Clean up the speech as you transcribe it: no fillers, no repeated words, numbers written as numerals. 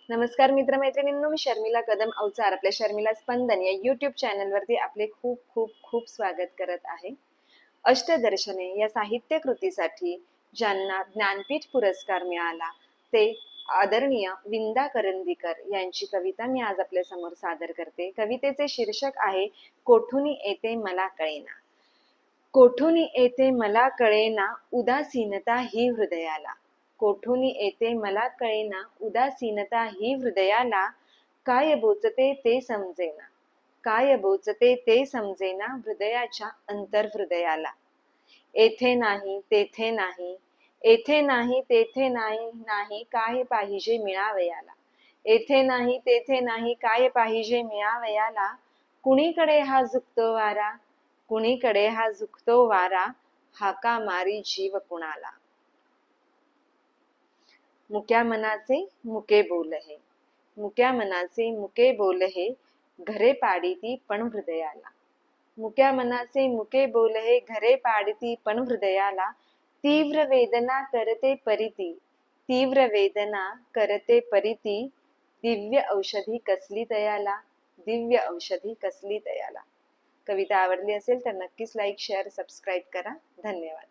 नमस्कार मित्रमैत्रिणींनो, मी शर्मिला कदम अवचार आपल्या शर्मिला स्पंदन या यूट्यूब चॅनलवरती आपले खूप खूप खूप स्वागत करत आहे. अष्टदर्शने या साहित्य कृतीसाठी ज्यांना ज्ञानपीठ पुरस्कार मिळाला ते आदरणीय विंदा करंदीकर यांची कविता मी आज आपल्या समोर सादर करते. कवितेचे शीर्षक आहे कोठुनी येते मला कळेना. कोठुनी येते मला कळेना उदासीनता ही हृदयाला. कोठुनी येते मला कळेना उदासीनता ही हृदयाला. काय बोचते ते समजेना, काय बोचते ते समजेना हृदयाच्या अंतर्हृदयाला. येथे नाही तेथे नाही, येथे नाही तेथे नाही, नाही काय पाहिजे मिळावयाला. येथे नाही तेथे नाही, काय पाहिजे मिळावयाला. कुणीकडे हा झुकतो वारा, कुणीकडे हा झुकतो वारा, हाका मारी जीव कुणाला. मुक्या मनाचे मुके बोल हे, मुक्या मनाचे मुके बोल हे, घरे पाडिती पण हृदयाला. मुक्या मनाचे मुके बोल हे, घरे पाडिती पण हृदयाला. तीव्र वेदना करते परिती, तीव्र वेदना करते परिती, दिव्य औषधी कसली तयाला, दिव्य औषधी कसली तयाला. कविता आवडली असेल तर नक्कीच लाईक शेअर सबस्क्राईब करा. धन्यवाद.